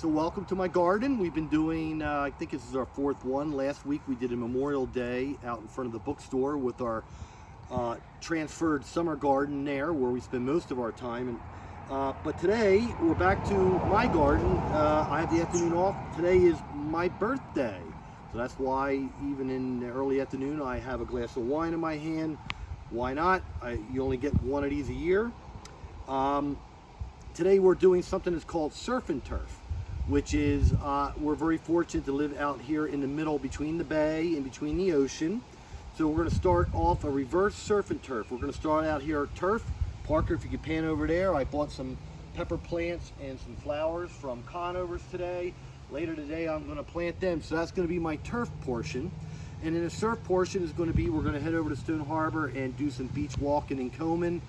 So welcome to my garden. We've been doing, I think this is our fourth one. Last week we did a Memorial Day out in front of the bookstore with our transferred summer garden there where we spend most of our time. But today we're back to my garden. I have the afternoon off. Today is my birthday. So that's why even in the early afternoon I have a glass of wine in my hand. Why not? You only get one of these a year. Today we're doing something that's called surf and turf, which is, we're very fortunate to live out here in the middle between the bay and between the ocean. So we're going to start off a reverse surf and turf. We're going to start out here at turf. Parker, if you could pan over there, I bought some pepper plants and some flowers from Conovers today. Later today I'm going to plant them. So that's going to be my turf portion. And then the surf portion is going to be, we're going to head over to Stone Harbor and do some beach walking in Komen.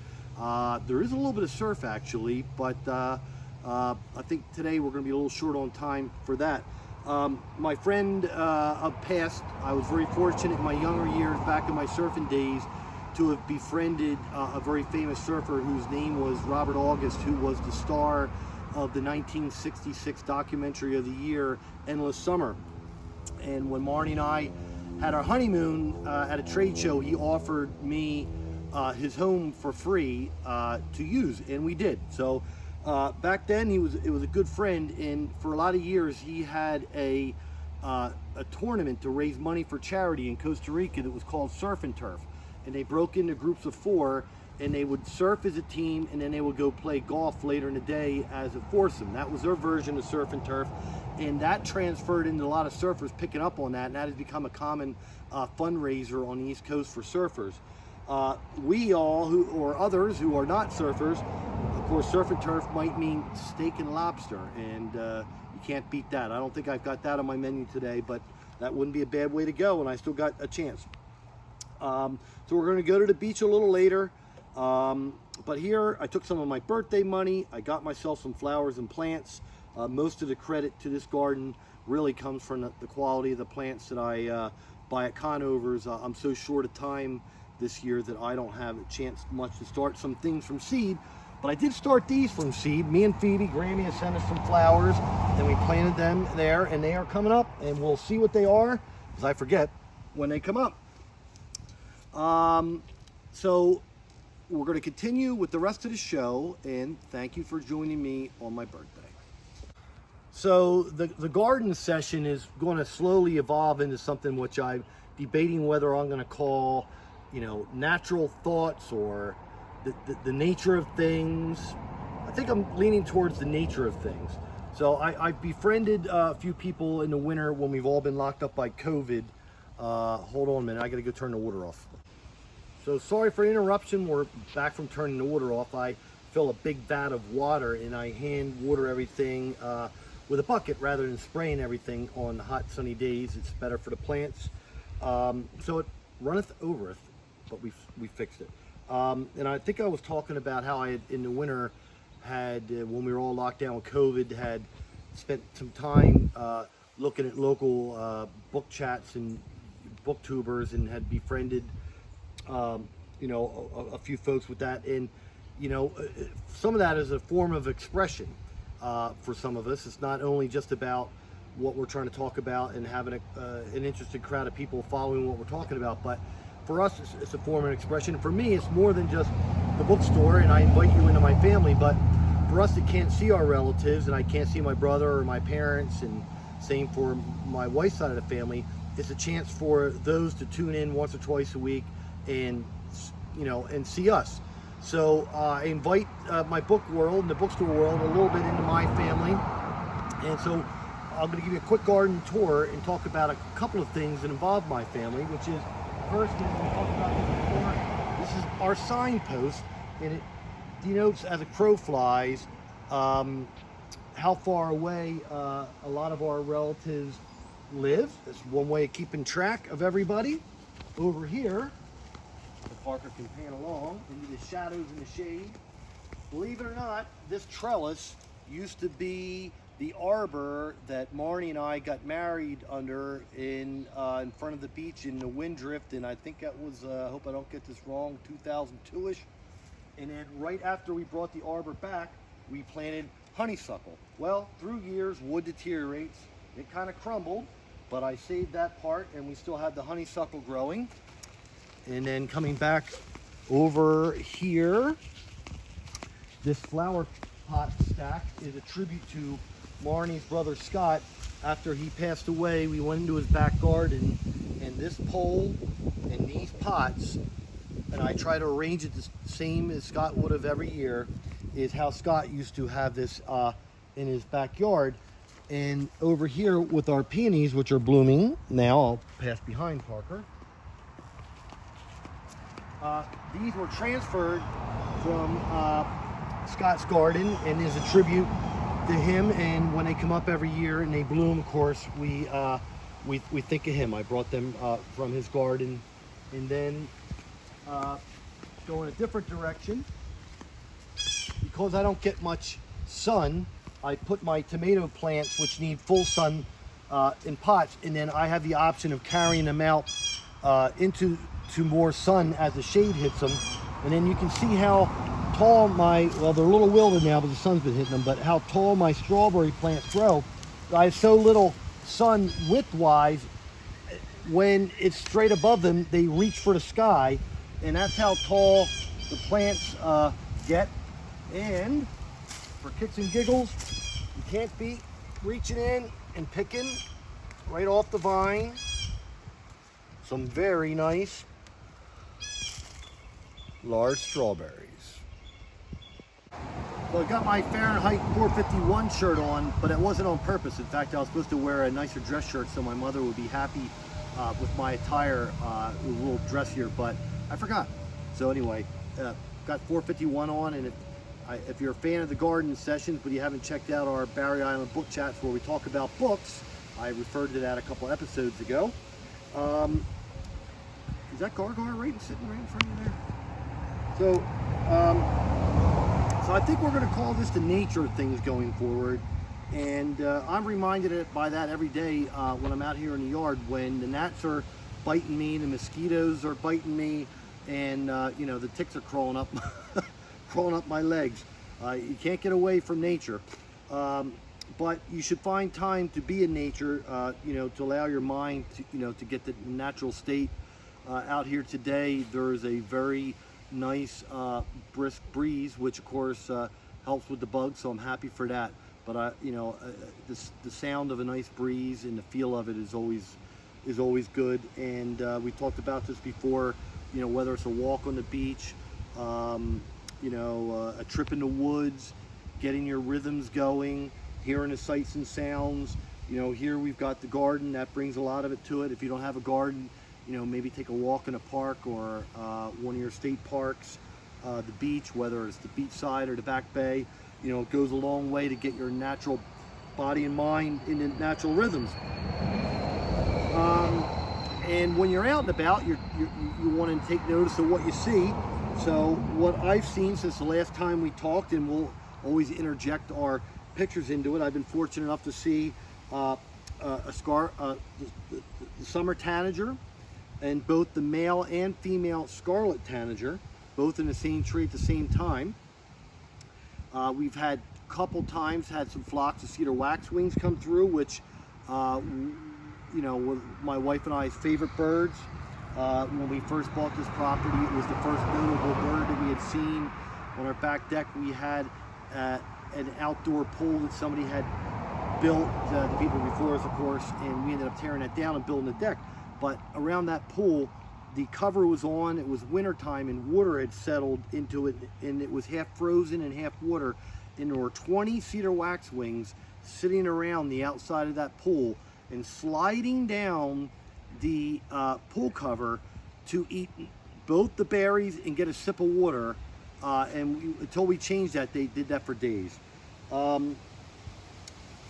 There is a little bit of surf actually, but I think today we're going to be a little short on time for that. My friend of past, I was very fortunate in my younger years, back in my surfing days, to have befriended a very famous surfer whose name was Robert August, who was the star of the 1966 documentary of the year, Endless Summer. And when Marnie and I had our honeymoon at a trade show, he offered me his home for free to use, and we did. So back then it was a good friend, and for a lot of years he had a tournament to raise money for charity in Costa Rica that was called Surf and Turf, and they broke into groups of 4 and they would surf as a team and then they would go play golf later in the day as a foursome. That was their version of Surf and Turf, and that transferred into a lot of surfers picking up on that, and that has become a common fundraiser on the East Coast for surfers. We all, or others who are not surfers, of course, surf and turf might mean steak and lobster, and you can't beat that. I don't think I've got that on my menu today, but that wouldn't be a bad way to go, and I still got a chance. So we're going to go to the beach a little later, but here I took some of my birthday money. I got myself some flowers and plants. Most of the credit to this garden really comes from the quality of the plants that I buy at Conovers. I'm so short of time this year that I don't have a chance much to start some things from seed, but I did start these from seed. Me and Phoebe, Grammy has sent us some flowers, and we planted them there, and they are coming up, and we'll see what they are, because I forget when they come up. So we're going to continue with the rest of the show, and thank you for joining me on my birthday. So the garden session is going to slowly evolve into something which I'm debating whether I'm going to call, you know, natural thoughts or the nature of things. I think I'm leaning towards the nature of things. So I befriended a few people in the winter when we've all been locked up by COVID. Hold on a minute, I gotta go turn the water off. So sorry for the interruption. We're back from turning the water off. I fill a big vat of water and I hand water everything with a bucket rather than spraying everything on hot sunny days. It's better for the plants. So it runneth overeth, but we fixed it. And I think I was talking about how I had, in the winter, had when we were all locked down with COVID, had spent some time looking at local book chats and booktubers, and had befriended you know, a few folks with that. And you know, some of that is a form of expression for some of us. It's not only just about what we're trying to talk about and having an interested crowd of people following what we're talking about, but for us it's a form of expression. For me, it's more than just the bookstore, and I invite you into my family, but for us that can't see our relatives, and I can't see my brother or my parents, and same for my wife's side of the family, it's a chance for those to tune in once or twice a week and, you know, and see us. So I invite my book world and the bookstore world a little bit into my family, and so I'm going to give you a quick garden tour and talk about a couple of things that involve my family, which is, first, as we talked about this before, this is our signpost, and it denotes, as a crow flies, how far away a lot of our relatives live. That's one way of keeping track of everybody. Over here, the Parker can pan along into the shadows and the shade. Believe it or not, this trellis used to be the arbor that Marnie and I got married under in front of the beach in the Windrift, and I think that was, I hope I don't get this wrong, 2002-ish. And then right after we brought the arbor back, we planted honeysuckle. Well, through years, wood deteriorates. It kind of crumbled, but I saved that part, and we still have the honeysuckle growing. And then coming back over here, this flower pot stack is a tribute to Marnie's brother Scott. After he passed away, we went into his back garden, and this pole and these pots, and I try to arrange it the same as Scott would have every year, is how Scott used to have this in his backyard. And over here with our peonies, which are blooming now, I'll pass behind Parker. These were transferred from Scott's garden and is a tribute to him. And when they come up every year and they bloom, of course, we think of him. I brought them from his garden. And then go in a different direction. Because I don't get much sun, I put my tomato plants, which need full sun, in pots, and then I have the option of carrying them out into more sun as the shade hits them. And then you can see how tall well, they're a little wilted now, but the sun's been hitting them, but how tall my strawberry plants grow. I have so little sun width-wise, when it's straight above them, they reach for the sky, and that's how tall the plants get. And for kicks and giggles, you can't beat reaching in and picking right off the vine some very nice large strawberries. Well, I got my Fahrenheit 451 shirt on, but it wasn't on purpose. In fact, I was supposed to wear a nicer dress shirt so my mother would be happy with my attire, a little dressier, but I forgot. So anyway, got 451 on, and if you're a fan of the garden sessions, but you haven't checked out our Barry Island book chats where we talk about books, I referred to that a couple episodes ago. Is that Gargar right sitting right in front of you there? So I think we're going to call this the nature of things going forward. And I'm reminded by that every day when I'm out here in the yard, when the gnats are biting me, the mosquitoes are biting me, and you know, the ticks are crawling up crawling up my legs. You can't get away from nature, but you should find time to be in nature, you know, to allow your mind to, you know, to get the natural state. Out here today, there is a very nice brisk breeze, which of course helps with the bugs, so I'm happy for that. But you know, the sound of a nice breeze and the feel of it is always good. And we talked about this before, you know, whether it's a walk on the beach, you know, a trip in the woods, getting your rhythms going, hearing the sights and sounds. You know, here we've got the garden, that brings a lot of it to it. If you don't have a garden, you know, maybe take a walk in a park or one of your state parks, the beach, whether it's the beach side or the back bay. You know, it goes a long way to get your natural body and mind into natural rhythms. And when you're out and about, you want to take notice of what you see. So what I've seen since the last time we talked, and we'll always interject our pictures into it, I've been fortunate enough to see the summer tanager, and both the male and female scarlet tanager, both in the same tree at the same time. We've had a couple times had some flocks of cedar waxwings come through, which you know, were my wife and I's favorite birds. When we first bought this property, it was the first notable bird that we had seen. On our back deck, we had an outdoor pool that somebody had built, the people before us, of course, and we ended up tearing it down and building a deck. But around that pool, the cover was on, it was wintertime, and water had settled into it, and it was half frozen and half water. And there were 20 cedar waxwings sitting around the outside of that pool and sliding down the pool cover to eat both the berries and get a sip of water. Until we changed that, they did that for days. So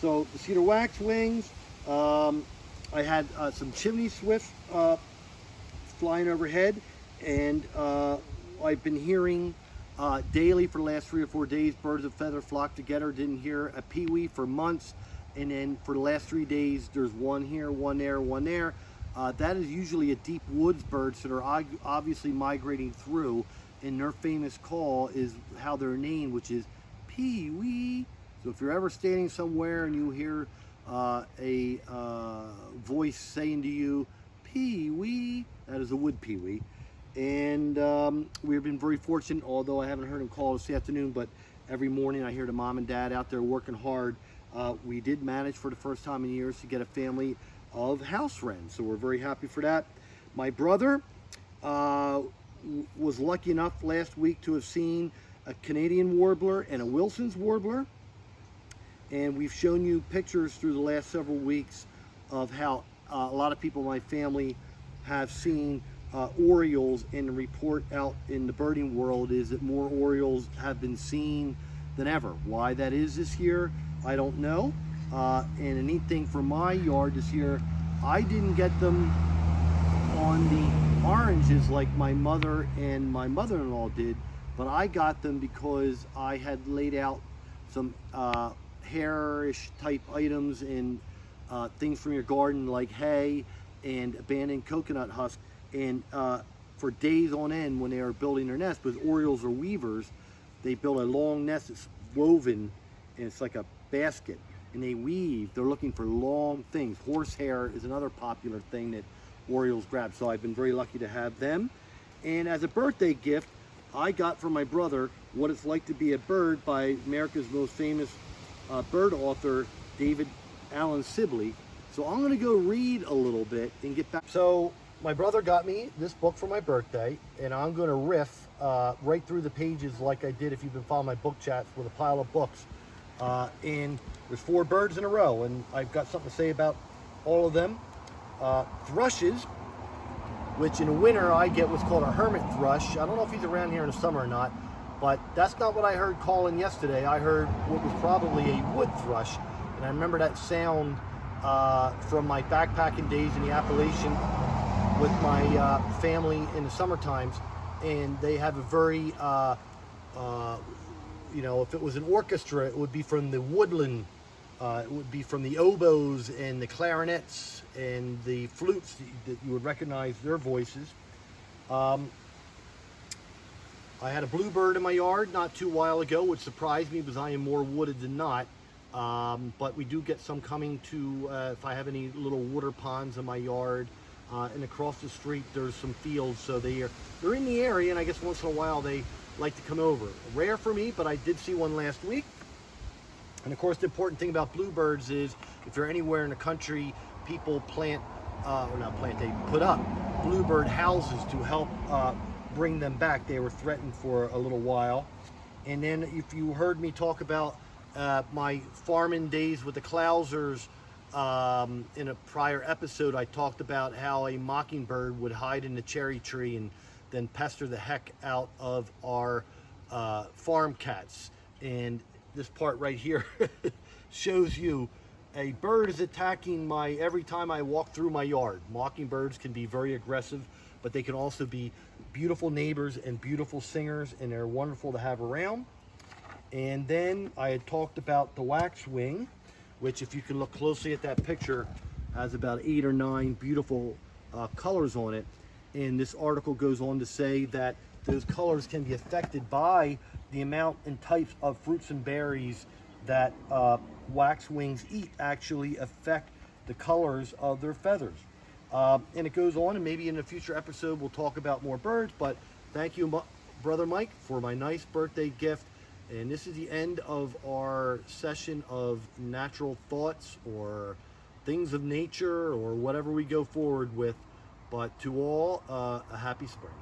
the cedar waxwings, I had some chimney swifts flying overhead, and I've been hearing daily for the last 3 or 4 days, birds of feather flock together. Didn't hear a peewee for months, and then for the last 3 days, there's one here, one there, one there. That is usually a deep woods birds that are obviously migrating through, and their famous call is how they're named, which is peewee. So if you're ever standing somewhere and you hear a voice saying to you, Pee-wee, that is a wood pewee. And we've been very fortunate, although I haven't heard him call this afternoon, but every morning I hear the mom and dad out there working hard. We did manage for the first time in years to get a family of house wrens, so we're very happy for that. My brother was lucky enough last week to have seen a Canadian warbler and a Wilson's warbler, and we've shown you pictures through the last several weeks of how a lot of people in my family have seen orioles, and the report out in the birding world is that more orioles have been seen than ever. Why that is this year, I don't know. And a neat thing for my yard this year, I didn't get them on the oranges like my mother and my mother-in-law did, but I got them because I had laid out some hairish type items and things from your garden like hay and abandoned coconut husk. And for days on end when they are building their nest, because orioles are weavers, they build a long nest that's woven, and it's like a basket, and they weave. They're looking for long things. Horsehair is another popular thing that orioles grab, so I've been very lucky to have them. And as a birthday gift, I got from my brother What It's Like to Be a Bird by America's most famous bird author, David Allen Sibley. So I'm going to go read a little bit and get back. So my brother got me this book for my birthday, and I'm going to riff right through the pages like I did if you've been following my book chats with a pile of books. And there's 4 birds in a row, and I've got something to say about all of them. Thrushes, which in the winter I get what's called a hermit thrush. I don't know if he's around here in the summer or not, but that's not what I heard calling yesterday. I heard what was probably a wood thrush, and I remember that sound from my backpacking days in the Appalachian with my family in the summer times, and they have a very, you know, if it was an orchestra, it would be from the woodland, it would be from the oboes and the clarinets and the flutes that you would recognize their voices. I had a bluebird in my yard not too while ago, which surprised me because I am more wooded than not. But we do get some coming to, if I have any little water ponds in my yard. And across the street there's some fields, so they're in the area, and I guess once in a while they like to come over. Rare for me, but I did see one last week. And of course the important thing about bluebirds is if you're anywhere in the country, people plant, or not plant, they put up bluebird houses to help bring them back. They were threatened for a little while. And then if you heard me talk about my farming days with the Klausers, in a prior episode, I talked about how a mockingbird would hide in the cherry tree and then pester the heck out of our farm cats. And this part right here shows you a bird is attacking every time I walk through my yard. Mockingbirds can be very aggressive, but they can also be beautiful neighbors and beautiful singers, and they're wonderful to have around. And then I had talked about the waxwing, which, if you can look closely at that picture, has about 8 or 9 beautiful colors on it. And this article goes on to say that those colors can be affected by the amount and types of fruits and berries that waxwings eat actually affect the colors of their feathers. And it goes on, and maybe in a future episode we'll talk about more birds, but thank you, Brother Mike, for my nice birthday gift. And this is the end of our session of natural thoughts or things of nature or whatever we go forward with. But to all, a happy spring.